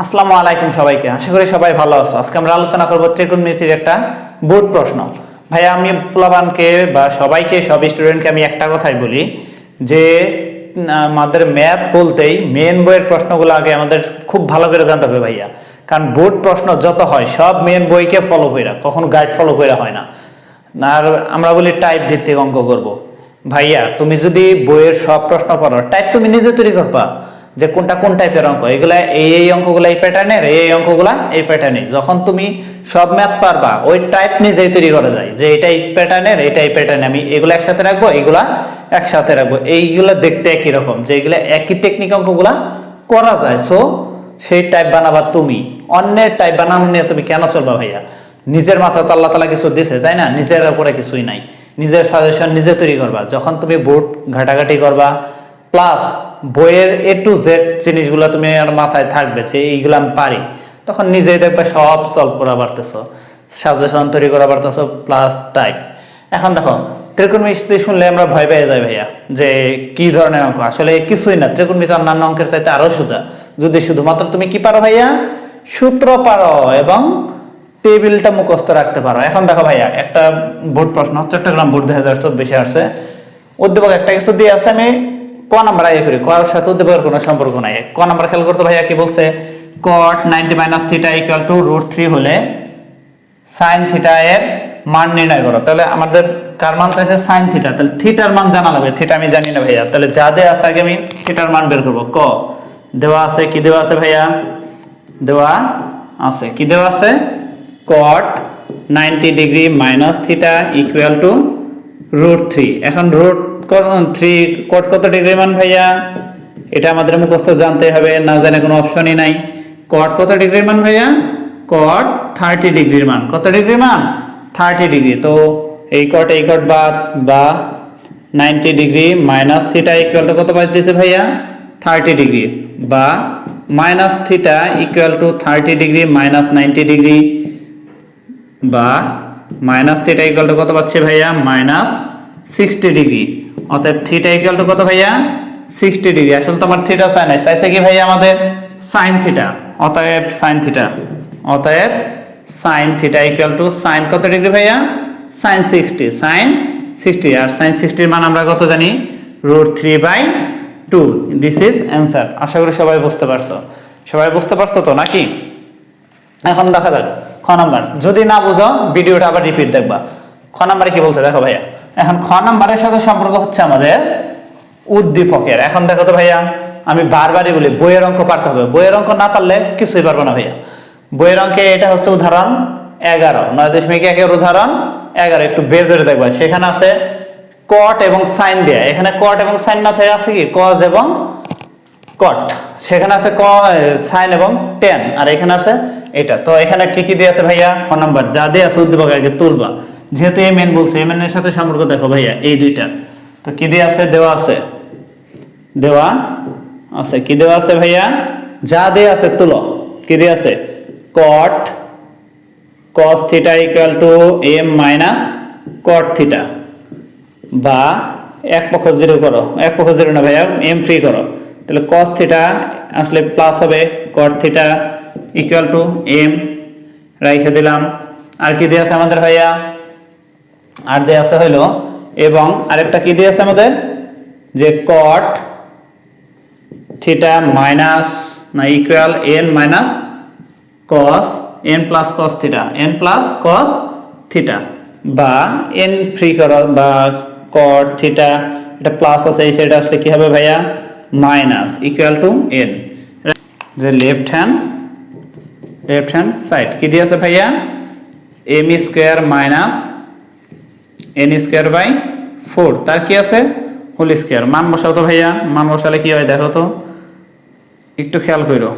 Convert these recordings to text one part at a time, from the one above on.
আসসালামু আলাইকুম সবাইকে। আশা করি সবাই ভালো আছো। আজকে আমরা আলোচনা করব ত্রিকোণমিতির একটা বোর্ড প্রশ্ন। ভাইয়া আমি প্লাবানকে বা সবাইকে সব স্টুডেন্টকে আমি একটা কথাই বলি যে আমাদের ম্যাথ বলতেই মেন বইয়ের প্রশ্নগুলো আগে আমাদের খুব ভালো করে জানতে হবে ভাইয়া। কারণ বোর্ড প্রশ্ন যত হয় সব মেন বইকে ফলো কইরা, কখনো গাইড ফলো কইরা হয় না। আর আমরা বলি টাইপ ভিত্তিক অঙ্ক করব। ভাইয়া তুমি যদি বইয়ের সব প্রশ্ন পড়ো, টাইপ তুমি নিজে তৈরি করবা যে কোনটা কোন টাইপের অঙ্ক, এগুলা এই অঙ্কগুলা এই প্যাটার্নের, এই অঙ্কগুলা এই প্যাটার্নের। যখন তুমি সব ম্যাথ পারবা ওই টাইপ নিজেই তৈরি করা যায় যে এটা এই প্যাটার্নের, এটা এই প্যাটার্নে, আমি এগুলো একসাথে রাখবো, এগুলা একসাথে রাখবো। এইগুলা দেখতে একই রকম, যে এগুলা একই টেকনিক অঙ্কগুলা করা যায়। সো সেই টাইপ বানাবা তুমি। অন্যের টাইপ বানানো নিয়ে তুমি কেন চলবা ভাইয়া? নিজের মাথা তো আল্লাহ তাআলা কিছু দিছে, তাই না? নিজের উপরে কিছুই নাই। নিজের সাজেশন নিজে তৈরি করবা। যখন তুমি বোর্ড ঘাটাঘাটি করবা প্লাস বইয়ের A to Z জিনিসগুলো তুমি আর মাথায় থাকবে যে এইগুলো আমি পারি, তখন নিজেই দেখবে সব সলভ করা পারতেছ, সাজেশন তৈরি করা পারতেছ প্লাস টাইপ। এখন দেখো ত্রিকোণমিতি শুনলে আমরা ভয় পেয়ে যাই ভাইয়া যে কি ধরনের অঙ্ক। আসলে কিছুই না, ত্রিকোণমিতি অন্যান্য অঙ্কের চাইতে আরো সোজা। যদি শুধুমাত্র তুমি কি পারো ভাইয়া? সূত্র পারো এবং টেবিলটা মুখস্থ রাখতে পারো। এখন দেখো ভাইয়া একটা বোর্ড প্রশ্ন, চট্টগ্রাম বোর্ড 2024 আসছে। উদ্দীপক একটা কিছু দিয়ে আছে, আমি ক নাম্বার আগে করি। কর সাথে উদ্দীপকের কোনো সম্পর্ক নাই। ক নাম্বার খেয়াল করতে ভাইয়া কি বলছে? cot 90 - θ = √3 হলে sin θ এর মান নির্ণয় করো। তাহলে আমাদের কার মান চাইছে? sin θ। তাহলে থিটার মান জানা লাগবে। থিটা আমি জানি না ভাইয়া, তাহলে যা দেয়া আছে আগে আমি থিটার মান বের করব। ক দেওয়া আছে, কি দেওয়া আছে ভাইয়া? দেওয়া আছে, কি দেওয়া আছে? cot 90 - θ = √3। এখন √3 cot কত ডিগ্রি মান ভাইয়া? এটা আমাদের মুখস্থ জানতে হবে, না জানে কোনো অপশনই নাই। cot কত ডিগ্রির মান ভাইয়া? cot 30 ডিগ্রির মান। কত ডিগ্রি মান? 30 ডিগ্রি। তো এই cot বাদ বা 90 degree minus theta equal to কত বাদ দিয়েছে ভাইয়া? 30 ডিগ্রি বা minus theta equal two 30 degree minus 90 degree বা মাইনাস থিটা ইকুয়াল টু কত পাচ্ছে ভাইয়া? Minus 60 degree. অতএব থিটা ইকুয়াল টু কত ভাইয়া? 60 ডিগ্রি। আসলে তো আমার থিটা চাই নাই, চাইছে কি ভাইয়া আমাদের? Sine theta. অতএব সাইন থিটা, অতএব sine theta equal to sine কত ডিগ্রি ভাইয়া? সাইন 60। সাইন 60 আর সাইন 60 এর মান আমরা কত জানি? √3/2। This is answer. আশা করি সবাই বুঝতে পারছো। সবাই বুঝতে পারছো তো নাকি? এখন দেখা যাক খ নাম্বার। যদি না বুঝো ভিডিওটা আবার রিপিট দেখবা। খ নাম্বারে কি বলছে দেখো ভাইয়া। এখন খ নাম্বারের সাথে সম্পর্ক হচ্ছে আমাদের উদ্দীপকের। এখন দেখো তো ভাইয়া, আমি বারবারই বলি বইয়ের অঙ্ক পারতে হবে। বইয়ের অঙ্ক না পারলে কিছুই পারবো না ভাইয়া। বইয়ের অঙ্কে এটা হচ্ছে উদাহরণ 11, 9.1 উদাহরণ 11। একটু বের করে দেখবা, সেখানে আছে কট এবং সাইন দেয়া। এখানে কট এবং সাইন না থাকে আছে কি? কজ এবং কট। সেখানে আছে সাইন এবং টেন, আর এখানে আছে এটা। তো এখানে কি কি দিয়ে আছে ভাইয়া? খ নাম্বার যা দিয়ে আছে উদ্দীপক আগে তুলবা। যেহেতু এম এন বলছে, এম এর সাথে সম্পর্ক দেখো ভাইয়া এই দুইটা। তো কি দিয়ে আছে? দেওয়া আছে, দেওয়া আছে। কি দেওয়া আছে ভাইয়া? যা দিয়ে আছে তুলো। কি দিয়ে আছে? cot cos θ = m - cot θ বা এক পক্ষ 0 করো, এক পক্ষ 0 না ভাইয়া, m ফ্রি করো। তাহলে cos θ আসলে প্লাস হবে, cot θ = m রাইখে দিলাম। আর কি দিয়ে আছে আমাদের ভাইয়া? আর দিয়ে আছে হলো এবং আরেকটা কি দিয়ে আছে আমাদের? যে cot θ মাইনাস না equal n minus cos n plus cos θ, n plus cos θ বা n ফ্রি করো বা cot θ এটা প্লাস আছে, এই সাইডে আসলে কি হবে ভাইয়া? Minus equal to n। যে লেফট হ্যান্ড সাইড কি দিয়ে আছে ভাইয়া? m square minus n square by 4, তার কি আছে? Whole square. মান বসাও তো ভাইয়া। মান বসালে কি হয় দেখো তো, একটু খেয়াল করো।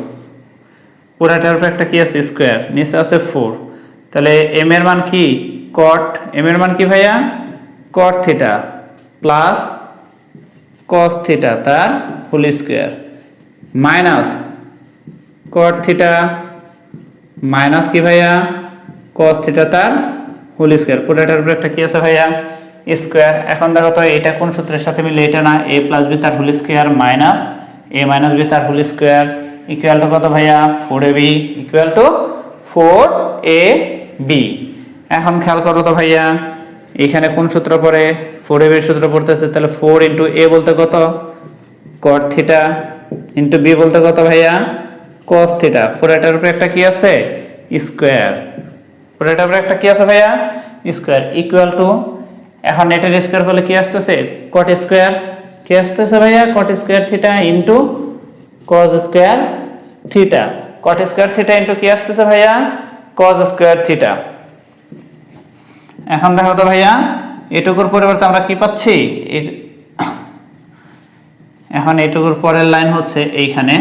পুরাটার উপর একটা কি আছে? স্কয়ার, নিচে আছে 4। তাহলে m এর মান কি? cot m এর মান কি ভাইয়া? cot θ প্লাস cos θ তার whole square minus cot θ minus কি ভাইয়া? cos θ তার হোল স্কয়ার। পুরাটার উপর একটা কি আছে ভাইয়া? স্কয়ার। এখন দেখো তো এটা কোন সূত্রের সাথে মিলে? এটা না, a + b তার whole square minus a - b তার হোল স্কয়ার ইকুয়াল টু কত ভাইয়া 4ab ইকুয়াল টু 4ab। এখন খেয়াল করো তো ভাইয়া এখানে কোন সূত্র পড়ে 4ab এর সূত্র পড়তেছে, তাহলে 4 ইনটু a বলতে কত cot থিটা ইনটু b বলতে কত ভাইয়া cos থিটা। 4 এটার উপরে একটা কি আছে স্কয়ার, 4 এটার উপরে একটা কি আছে ভাইয়া স্কয়ার ইকুয়াল টু, এখন এটার স্কয়ার করলে কি আসতেছে cot স্কয়ার, কি আসতেছে ভাইয়া cot square theta into cos square theta, cot square theta into কি আসতেছে ভাইয়া cos স্কয়ার থিটা। এখন দেখো তো ভাইয়া এটুকুর পরিবর্তে আমরা কি পাচ্ছি, এখন এটুকুর পরের লাইন হচ্ছে এইখানে,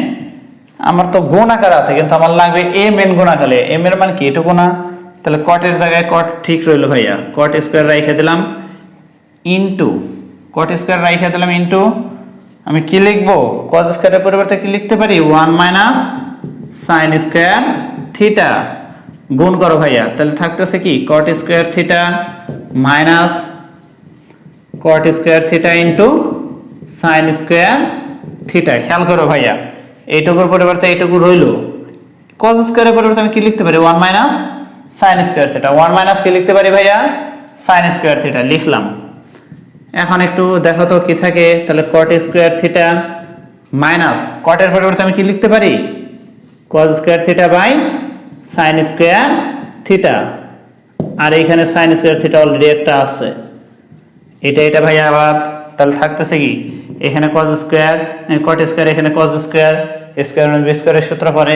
আমার তো গুণ আকার আছে কিন্তু আমার লাগবে m n গুণ আকারে, m এর মান কি এটুকু না, তাহলে cot এর জায়গায় cot ঠিক রইল ভাইয়া, cot স্কয়ার রেখে দিলাম ইনটু cot স্কয়ার রেখে দিলাম ইনটু, আমি কি লিখব cos স্কয়ারের পরিবর্তে কি লিখতে পারি 1 মাইনাস sin স্কয়ার থিটা, গুণ করো ভাইয়া, তাহলে থাকতেছে কি cot square theta minus cot square theta into sin square theta. খেয়াল করো ভাইয়া এইটুকুর পরিবর্তে এইটুকু রইল, cos স্কয়ারের পরিবর্তে আমি কি লিখতে পারি 1 minus sin square theta, 1 minus কি লিখতে পারি ভাইয়া sin স্কয়ার থিটা লিখলাম। এখন একটু দেখো তো কি থাকে, তাহলে cot square theta minus cot এর পরিবর্তে আমি কি লিখতে পারি cos square theta by sin square theta, আর এইখানে sin স্কয়ার থিটা অলরেডি একটা আছে, এটা ভাইয়া আবার, তাহলে থাকতেছে কি এখানে cos স্কয়ার cot স্কয়ার এখানে cos স্কয়ার, স্কয়ার মানে b স্কয়ারের সূত্র পড়ে,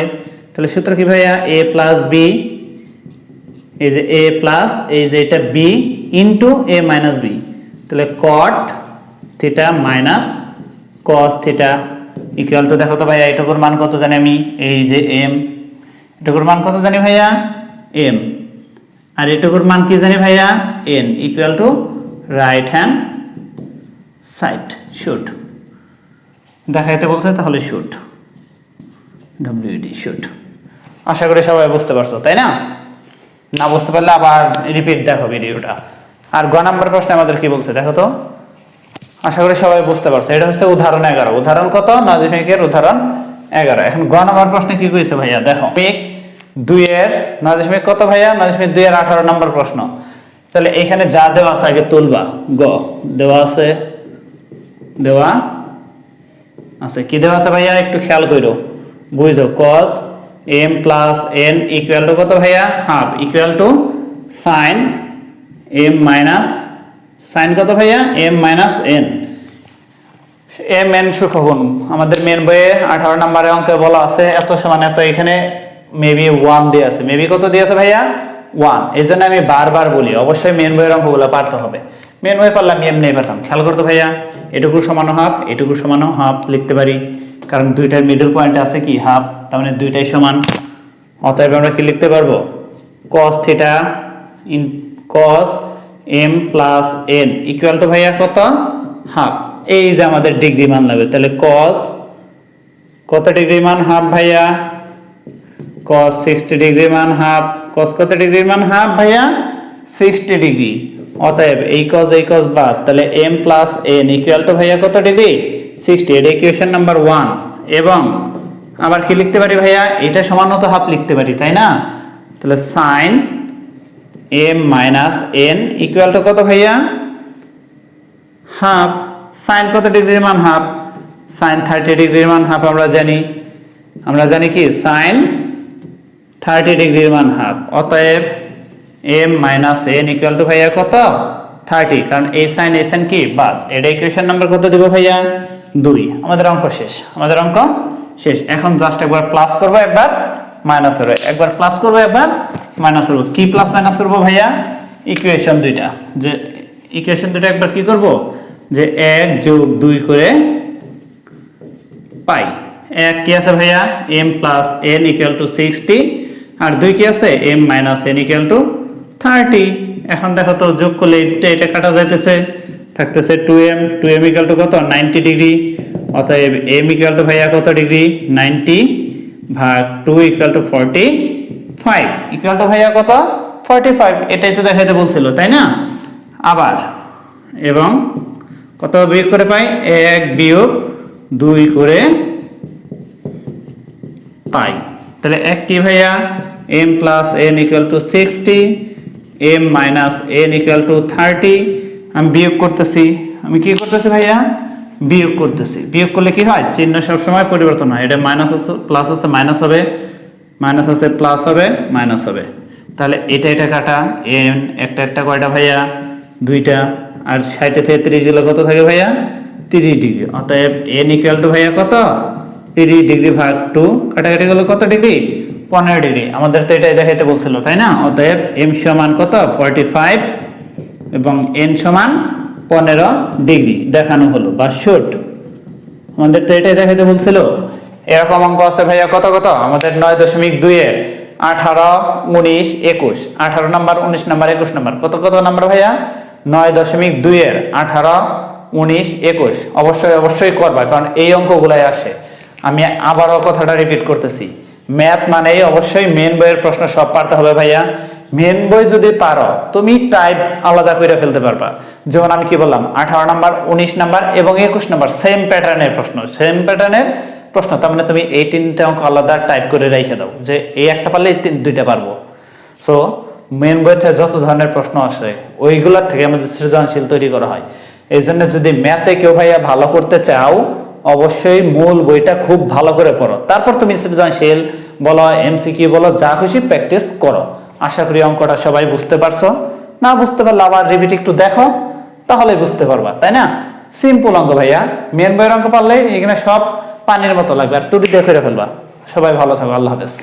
তাহলে সূত্র কি ভাইয়া a প্লাস b, এই যে a প্লাস এই যে এটা b into a minus b, তাহলে cot theta minus cos theta equal two, দেখো তো ভাইয়া এটুকুর মান কত জানি আমি, এই যে m, এটুকুর মান কত জানি ভাইয়া m, আর এটুকুর মান কি জানি ভাইয়া n equal to right hand side should, দেখাইতে বলছে তাহলে শুড wd শুড। আশা করি সবাই বুঝতে পারছো তাই না, না বুঝতে পারলে আবার রিপিট দেখো ভিডিওটা। আর গ নাম্বার প্রশ্নে আমাদের কি বলছে দেখো তো, আশা করি সবাই বুঝতে পারছো, এটা হচ্ছে উদাহরণ 11, উদাহরণ কত 9 উদাহরণ 11। এখন গ নাম্বার প্রশ্নে কি কইছে ভাইয়া দেখো 2 এর 9 কত ভাইয়া 9.2 এর 18 নম্বর প্রশ্ন, তাহলে এখানে যা দেওয়া আছে আগে তুলবা, গ দেওয়া আছে কি দেওয়া আছে ভাইয়া একটু খেয়াল করো বুঝো, cos m plus n equal to কত ভাইয়া half equal to sin m minus sin কত ভাইয়া m minus n, m n সুখগুণ আমাদের মেন বইয়ে 18 নম্বরের অঙ্কে বলা আছে এত সমান এত, এখানে মেবি 1 দিয়ে আছে, মেবি কত দিয়ে আছে ভাইয়া 1, এইজন্য আমি বারবার বলি অবশ্যই মেন বইয়ের অঙ্কগুলো পারতে হবে, মেন বই পারলাম এমনি পারতাম। খেয়াল করতে ভাইয়া এটুকু সমান হাফ এটুকু সমান হাফ লিখতে পারি, কারণ দুইটার মিডল পয়েন্ট আছে কি হাফ, তার মানে দুইটাই সমান, অতএব আমরা কি লিখতে পারবো cos theta in cos m plus n equal to ভাইয়া কত হাফ, এই যে আমাদের ডিগ্রি মান লাগবে, তাহলে cos কত ডিগ্রি মান হাফ ভাইয়া cos 60 ডিগ্রি মান হাফ, cos কত ডিগ্রি মান হাফ ভাইয়া 60 ডিগ্রি, অতএব এই cos বাদ, তাহলে m plus n equal to ভাইয়া কত ডিগ্রি 60, এটা ইকুয়েশন নাম্বার 1। এবং আবার কি লিখতে পারি ভাইয়া এটা সমান তো হাফ লিখতে পারি তাই না, তাহলে sin m minus n equal to কত ভাইয়া হাফ, sin কত ডিগ্রির মান হাফ sin 30 ডিগ্রির মান হাফ, আমরা জানি কি sin 30 ডিগ্রির মান হাফ, অতএব m minus n equal to ভাইয়া কত 30, কারণ এই sin কি বাদ, এটা ইকুয়েশন নাম্বার কত দিব ভাইয়া 2। আমাদের অঙ্ক শেষ, এখন জাস্ট একবার প্লাস করব একবার মাইনাস করব, একবার প্লাস করব একবার মাইনাস করব, কি প্লাস মাইনাস করব ভাইয়া ইকুয়েশন দুইটা, যে ইকুয়েশন দুইটা একবার কি করব যে 1 যোগ 2 করে পাই, 1 কি আছে ভাইয়া m plus n equal to 60, আর 2 কি আছে m minus n equal to 30। এখন দেখো তো যোগ করলে এটা কাটা যাইতেছে, থাকতেছে 2m ইকুয়াল টু কত 90 ডিগ্রি, অতএব m ইকুয়াল টু ভাইয়া কত ডিগ্রি 90 ভাগ 2 ইকুয়াল টু 45 ইকুয়াল টু ভাইয়া কত 45, এটাই তো দেখাইতে বলছিল তাই না। আবার এবং কত বিয়োগ করে পাই 1 বিয়োগ 2 করে পাই। তাহলে এক কি ভাইয়া, m plus n equal to 60, m minus n equal to 30। আমি বিয়োগ করতেছি, আমি কি করতেছি ভাইয়া, বিয়োগ করতেছি। বিয়োগ করলে কি হয়, চিহ্ন সবসময় পরিবর্তন হয়। এটা মাইনাস আছে প্লাস আছে মাইনাস হবে, মাইনাস আছে প্লাস হবে, মাইনাস হবে। তাহলে এটা এটা কাটা, n একটা একটা কয়টা ভাইয়া, দুইটা। আর 60 থেকে 30 গেলে কত থাকে ভাইয়া, 30 ডিগ্রি। অতএব n ইকুয়াল টু ভাইয়া কত, 30 ডিগ্রি ভাগ 2, কাটাকাটি গেলে কত ডিগ্রি, 15 ডিগ্রি। আমাদের তো এটাই দেখাইতে বলছিল তাই না। অতএব m সমান কত 45 এবং n সমান 15 ডিগ্রি দেখানো হলো বা শুট। আমাদের তো এটাই দেখাইতে বলছিল। এরকম অঙ্ক আছে ভাইয়া কত কত আমাদের 9.2 এর 18, 19, 21, 18 নাম্বার, 19 নাম্বার, 21 নাম্বার। কত কত নাম্বার ভাইয়া, 9.2 এর 18, 19, 21। অবশ্যই অবশ্যই করবা, কারণ এই অঙ্কগুলাই আসে। আমি আবারও কথাটা রিপিট করতেছি, ম্যাথ মানেই অবশ্যই মেন বইয়ের প্রশ্ন সব পারতে হবে ভাইয়া। মেন বই যদি পারো তুমি টাইপ আলাদা করে ফেলতে পারবা। যেমন আমি কি বললাম, 18 নাম্বার, 19 নাম্বার এবং 21 নাম্বার সেম প্যাটার্নের প্রশ্ন, সেম প্যাটার্নের প্রশ্ন। তার মানে তুমি এই 3টে অঙ্ক আলাদা টাইপ করে রেখে দাও, যে এই একটা পারলে এই 2টা পারবো। সো মেন বইতে যত ধরনের প্রশ্ন আসে ওইগুলোর থেকে আমাদের সৃজনশীল তৈরি করা হয়। এই জন্য যদি ম্যাথে কেউ ভাইয়া ভালো করতে চাও, অবশ্যই মূল বইটা খুব ভালো করে পড়ো, তারপর তুমি সৃজনশীল বলো, এমসিকিউ বলো, যা খুশি প্র্যাকটিস করো। আশা করি অঙ্কটা সবাই বুঝতে পারছো। না বুঝতে পারলে আবার রিপিট একটু দেখো, তাহলে বুঝতে পারবা, তাই না। সিম্পল অঙ্ক ভাইয়া, মেন বইয়ের অঙ্ক পারলে এখানে সব পানির মতো লাগবে, আর তুড়ি দিয়ে করে ফেলবা। সবাই ভালো থাকো, আল্লাহ হাফেজ।